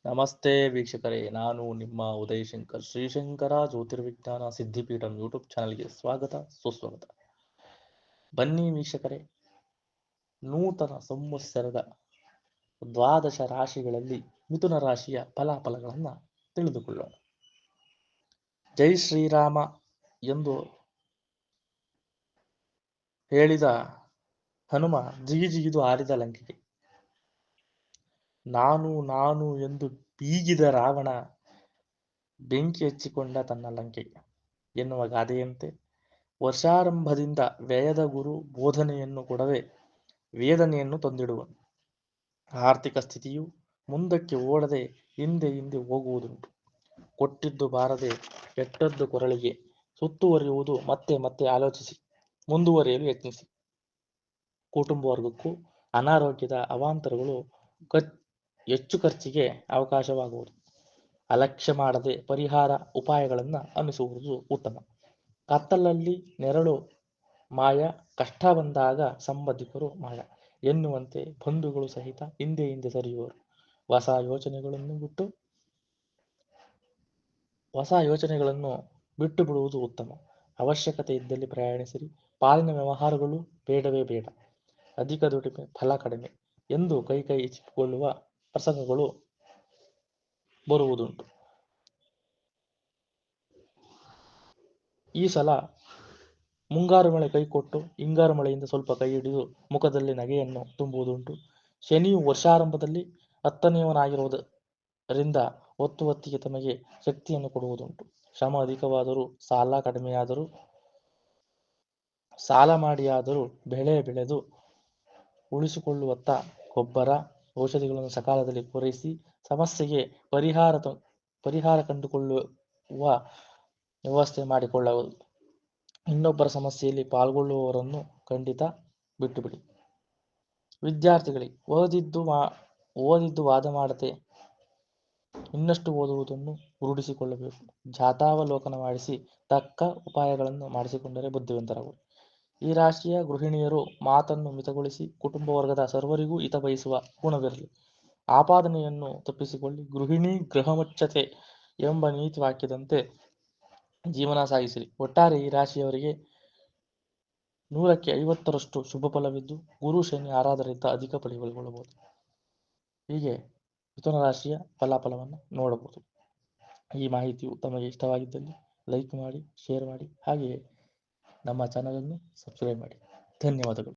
ನಮಸ್ತೆ ವೀಕ್ಷಕರೇ, ನಾನು ನಿಮ್ಮ ಉದಯ್ ಶಂಕರ್. ಶ್ರೀಶಂಕರ ಜ್ಯೋತಿರ್ವಿಜ್ಞಾನ ಸಿದ್ಧಿಪೀಠಂ ಯೂಟ್ಯೂಬ್ ಚಾನಲ್ಗೆ ಸ್ವಾಗತ, ಸುಸ್ವಾಗತ. ಬನ್ನಿ ವೀಕ್ಷಕರೇ, ನೂತನ ಸಂವತ್ಸರದ ದ್ವಾದಶ ರಾಶಿಗಳಲ್ಲಿ ಮಿಥುನ ರಾಶಿಯ ಫಲಾಫಲಗಳನ್ನು ತಿಳಿದುಕೊಳ್ಳೋಣ. ಜೈ ಶ್ರೀರಾಮ ಎಂದು ಹೇಳಿದ ಹನುಮ ಜಿಗಿಜಿಗಿದು ಹಾರಿದ ಲಂಕೆಗೆ. ನಾನು ಎಂದು ಬೀಗಿದ ರಾವಣ ಬೆಂಕಿ ಹಚ್ಚಿಕೊಂಡ ತನ್ನ ಲಂಕೆಗೆ ಎನ್ನುವ ಗಾದೆಯಂತೆ ವರ್ಷಾರಂಭದಿಂದ ವ್ಯಯದ ಗುರು ಬೋಧನೆಯನ್ನು ಕೊಡದೆ ವೇದನೆಯನ್ನು ತಂದಿಡುವನು. ಆರ್ಥಿಕ ಸ್ಥಿತಿಯು ಮುಂದಕ್ಕೆ ಓಡದೆ ಹಿಂದೆ ಹೋಗುವುದುಂಟು. ಕೊಟ್ಟಿದ್ದು ಬಾರದೆ ಕೆಟ್ಟದ್ದು ಕೊರಳಿಗೆ ಸುತ್ತುವರಿಯುವುದು. ಮತ್ತೆ ಮತ್ತೆ ಆಲೋಚಿಸಿ ಮುಂದುವರಿಯಲು ಯತ್ನಿಸಿ. ಕುಟುಂಬ ವರ್ಗಕ್ಕೂ ಅನಾರೋಗ್ಯದ ಅವಾಂತರಗಳು ಹೆಚ್ಚು ಖರ್ಚಿಗೆ ಅವಕಾಶವಾಗುವುದು. ಅಲಕ್ಷ್ಯ ಮಾಡದೆ ಪರಿಹಾರ ಉಪಾಯಗಳನ್ನು ಅನುಸರಿಸುವುದು ಉತ್ತಮ. ಕತ್ತಲಲ್ಲಿ ನೆರಳು ಮಾಯ, ಕಷ್ಟ ಬಂದಾಗ ಸಂಬಂಧಿಕರು ಮಾಯ ಎನ್ನುವಂತೆ ಬಂಧುಗಳು ಸಹಿತ ಹಿಂದೆ ಸರಿಯುವರು. ಹೊಸ ಯೋಚನೆಗಳನ್ನು ಬಿಟ್ಟು ಬಿಡುವುದು ಉತ್ತಮ. ಅವಶ್ಯಕತೆ ಇದ್ದಲ್ಲಿ ಪ್ರಯಾಣಿಸಿರಿ. ಪಾಲಿನ ವ್ಯವಹಾರಗಳು ಬೇಡವೇ ಬೇಡ. ಅಧಿಕ ದುಡಿಮೆ ಫಲ ಕಡಿಮೆ ಎಂದು ಕೈ ಚಿಕ್ಕಿಕೊಳ್ಳುವ ಪ್ರಸಂಗಗಳು ಬರುವುದುಂಟು. ಈ ಸಲ ಮುಂಗಾರು ಮಳೆ ಕೈಕೊಟ್ಟು ಹಿಂಗಾರು ಮಳೆಯಿಂದ ಸ್ವಲ್ಪ ಕೈ ಹಿಡಿದು ಮುಖದಲ್ಲಿ ನಗೆಯನ್ನು ತುಂಬುವುದುಂಟು. ಶನಿಯು ವರ್ಷಾರಂಭದಲ್ಲಿ 10ನೇವನಾಗಿರುವುದರಿಂದ ಹೊತ್ತಿಗೆ ತಮಗೆ ಶಕ್ತಿಯನ್ನು ಕೊಡುವುದುಂಟು. ಶ್ರಮ ಅಧಿಕವಾದರೂ ಸಾಲ ಕಡಿಮೆಯಾದರೂ ಸಾಲ ಮಾಡಿಯಾದರೂ ಬೆಳೆ ಬೆಳೆದು ಉಳಿಸಿಕೊಳ್ಳುವತ್ತ ಗೊಬ್ಬರ ಔಷಧಿಗಳನ್ನು ಸಕಾಲದಲ್ಲಿ ಪೂರೈಸಿ ಸಮಸ್ಯೆಗೆ ಪರಿಹಾರ ಕಂಡುಕೊಳ್ಳುವ ವ್ಯವಸ್ಥೆ ಮಾಡಿಕೊಳ್ಳುವುದು. ಇನ್ನೊಬ್ಬರ ಸಮಸ್ಯೆಯಲ್ಲಿ ಪಾಲ್ಗೊಳ್ಳುವವರನ್ನು ಖಂಡಿತ ಬಿಟ್ಟುಬಿಡಿ. ವಿದ್ಯಾರ್ಥಿಗಳಿಗೆ ಓದಿದ್ದು ವಾದ ಮಾಡದೆ ಇನ್ನಷ್ಟು ಓದುವುದನ್ನು ರೂಢಿಸಿಕೊಳ್ಳಬೇಕು. ಜಾತಾವಲೋಕನ ಮಾಡಿಸಿ ತಕ್ಕ ಉಪಾಯಗಳನ್ನು ಮಾಡಿಸಿಕೊಂಡರೆ ಬುದ್ಧಿವಂತರಾಗುವರು. ಈ ರಾಶಿಯ ಗೃಹಿಣಿಯರು ಮಾತನ್ನು ಮಿತಗೊಳಿಸಿ ಕುಟುಂಬ ವರ್ಗದ ಸರ್ವರಿಗೂ ಹಿತ ಬಯಸುವ ಗುಣವಿರಲಿ. ಆಪಾದನೆಯನ್ನು ತಪ್ಪಿಸಿಕೊಳ್ಳಿ. ಗೃಹಿಣಿ ಗೃಹಮುಚ್ಚತೆ ಎಂಬ ನೀತಿ ವಾಕ್ಯದಂತೆ ಜೀವನ ಸಾಗಿಸಿರಿ. ಒಟ್ಟಾರೆ ಈ ರಾಶಿಯವರಿಗೆ 100% ಶುಭ ಫಲವಿದ್ದು ಗುರು ಶನಿ ಆರಾಧನೆಯಿಂದ ಅಧಿಕ ಫಲಗೊಳ್ಳಬಹುದು. ಹೀಗೆ ಮಿಥುನ ರಾಶಿಯ ಫಲಾಫಲವನ್ನು ನೋಡಬಹುದು. ಈ ಮಾಹಿತಿಯು ತಮಗೆ ಇಷ್ಟವಾಗಿದ್ದಲ್ಲಿ ಲೈಕ್ ಮಾಡಿ, ಶೇರ್ ಮಾಡಿ, ಹಾಗೆಯೇ ನಮ್ಮ ಚಾನಲನ್ನು ಸಬ್ಸ್ಕ್ರೈಬ್ ಮಾಡಿ. ಧನ್ಯವಾದಗಳು.